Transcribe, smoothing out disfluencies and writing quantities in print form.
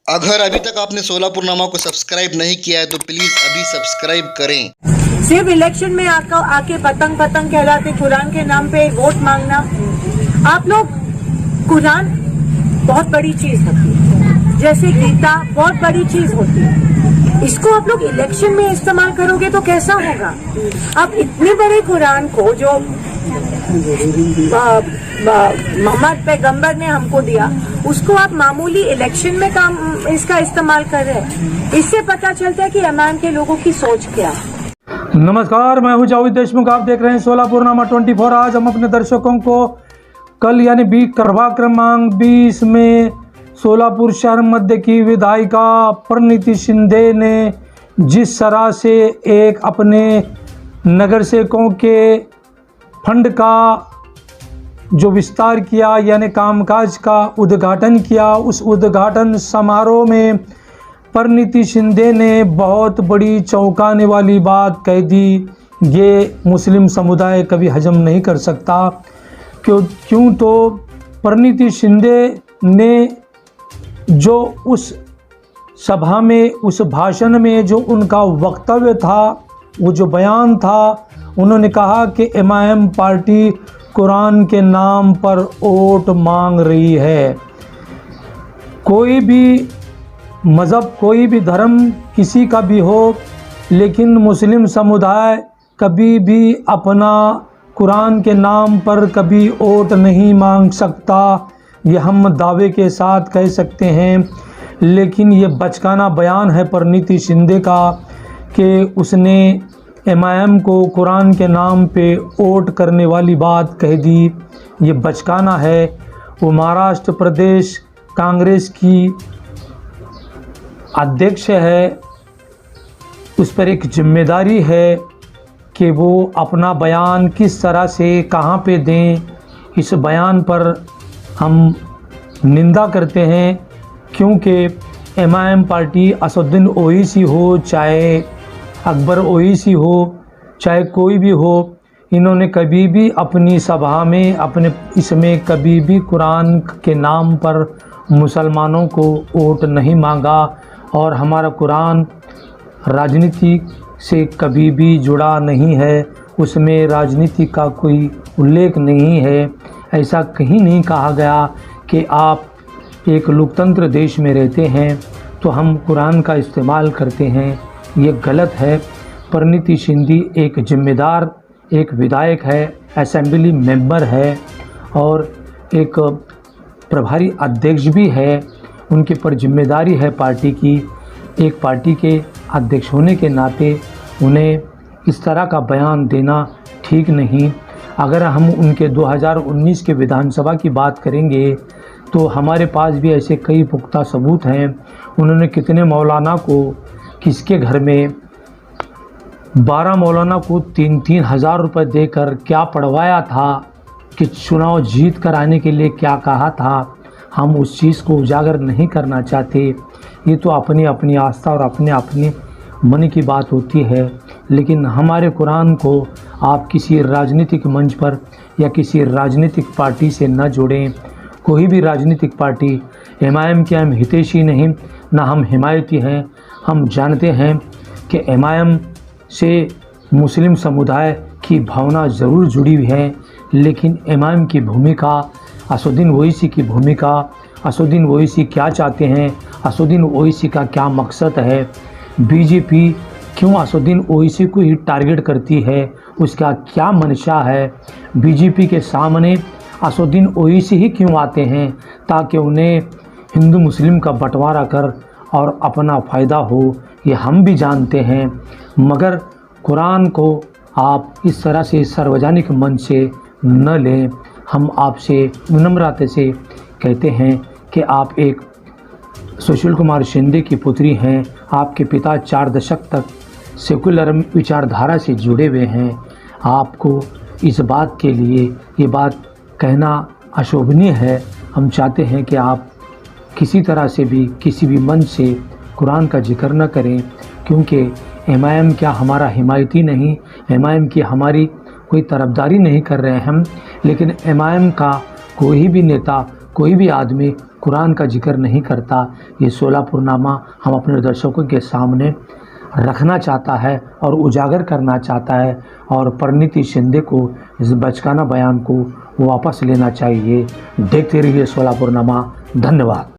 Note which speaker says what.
Speaker 1: अगर अभी तक आपने सोलापुर नामा को सब्सक्राइब नहीं किया है तो प्लीज अभी सब्सक्राइब करें।
Speaker 2: सिर्फ इलेक्शन में आके पतंग पतंग कहलाते कुरान के नाम पे वोट मांगना। आप लोग, कुरान बहुत बड़ी चीज होती है, जैसे गीता बहुत बड़ी चीज होती है। इसको आप लोग इलेक्शन में इस्तेमाल करोगे तो कैसा होगा? आप इतने बड़े कुरान को जो मोहम्मद पैगंबर ने हमको दिया, उसको आप मामूली इलेक्शन में काम इसका इस्तेमाल कर रहे हैं। इससे पता चलता है कि अमान के लोगों की सोच क्या है।
Speaker 3: नमस्कार, मैं हूं जावेद देशमुख। आप देख रहे हैं सोलापुर नामा 24। आज हम अपने दर्शकों को कल यानी प्रभाग क्रमांक 20 में सोलापुर शहर मध्य की विधायिका परिणीति शिंदे ने जिस तरह से एक अपने नगर सेवकों के फंड का जो विस्तार किया यानी कामकाज का उद्घाटन किया, उस उद्घाटन समारोह में परिणीति शिंदे ने बहुत बड़ी चौंकाने वाली बात कह दी। ये मुस्लिम समुदाय कभी हजम नहीं कर सकता। क्यों तो परिणीति शिंदे ने जो उस सभा में, उस भाषण में जो उनका वक्तव्य था, वो जो बयान था, उन्होंने कहा कि एमआईएम पार्टी कुरान के नाम पर वोट मांग रही है। कोई भी मज़हब, कोई भी धर्म किसी का भी हो, लेकिन मुस्लिम समुदाय कभी भी अपना कुरान के नाम पर कभी वोट नहीं मांग सकता। ये हम दावे के साथ कह सकते हैं। लेकिन ये बचकाना बयान है परिणीति शिंदे का कि उसने एमआईएम को कुरान के नाम पे वोट करने वाली बात कह दी। ये बचकाना है। वो महाराष्ट्र प्रदेश कांग्रेस की अध्यक्ष है, उस पर एक जिम्मेदारी है कि वो अपना बयान किस तरह से कहाँ पे दें। इस बयान पर हम निंदा करते हैं, क्योंकि एमआईएम पार्टी असदुद्दीन ओवैसी हो, चाहे अकबर ओवैसी हो, चाहे कोई भी हो, इन्होंने कभी भी अपनी सभा में, अपने इसमें कभी भी कुरान के नाम पर मुसलमानों को वोट नहीं मांगा। और हमारा कुरान राजनीति से कभी भी जुड़ा नहीं है, उसमें राजनीति का कोई उल्लेख नहीं है। ऐसा कहीं नहीं कहा गया कि आप एक लोकतंत्र देश में रहते हैं तो हम कुरान का इस्तेमाल करते हैं। ये गलत है। परिणीति शिंदे एक जिम्मेदार, एक विधायक है, असेंबली मेंबर है और एक प्रभारी अध्यक्ष भी है। उनके पर जिम्मेदारी है पार्टी की। एक पार्टी के अध्यक्ष होने के नाते उन्हें इस तरह का बयान देना ठीक नहीं। अगर हम उनके 2019 के विधानसभा की बात करेंगे तो हमारे पास भी ऐसे कई पुख्ता सबूत हैं। उन्होंने कितने मौलाना को, किसके घर में 12 मौलाना को 3-3 हज़ार रुपये देकर क्या पढ़वाया था, कि चुनाव जीत कर आने के लिए क्या कहा था। हम उस चीज़ को उजागर नहीं करना चाहते। ये तो अपनी अपनी आस्था और अपने अपने मन की बात होती है। लेकिन हमारे कुरान को आप किसी राजनीतिक मंच पर या किसी राजनीतिक पार्टी से न जोड़ें। कोई भी राजनीतिक पार्टी, एमआईएम के हम हितैषी नहीं, ना हम हिमायती हैं। हम जानते हैं कि एमआईएम से मुस्लिम समुदाय की भावना ज़रूर जुड़ी हुई है, लेकिन एमआईएम की भूमिका, असदुद्दीन ओवैसी की भूमिका, असदुद्दीन ओवैसी क्या चाहते हैं, असदुद्दीन ओवैसी का क्या मकसद है, बीजेपी क्यों असदुद्दीन ओवैसी को ही टारगेट करती है, उसका क्या मंशा है, बीजेपी के सामने असदुद्दीन ओवैसी ही क्यों आते हैं, ताकि उन्हें हिंदू मुस्लिम का बंटवारा कर और अपना फ़ायदा हो। ये हम भी जानते हैं। मगर कुरान को आप इस तरह से सार्वजनिक मंच से न लें। हम आपसे विनम्रता से कहते हैं कि आप एक सुशील कुमार शिंदे की पुत्री हैं। आपके पिता 4 दशक तक सेकुलर विचारधारा से जुड़े हुए हैं। आपको इस बात के लिए ये बात कहना अशोभनीय है। हम चाहते हैं कि आप किसी तरह से भी, किसी भी मंच से कुरान का जिक्र न करें, क्योंकि एमआईएम क्या हमारा हिमायती नहीं, एमआईएम की हमारी कोई तरफदारी नहीं कर रहे हैं हम। लेकिन एमआईएम का कोई भी नेता, कोई भी आदमी कुरान का जिक्र नहीं करता। ये सोलापुरनामा हम अपने दर्शकों के सामने रखना चाहता है और उजागर करना चाहता है, और परिणीति शिंदे को इस बचकाना बयान को वापस लेना चाहिए। देखते रहिए सोलापुरनामा। धन्यवाद।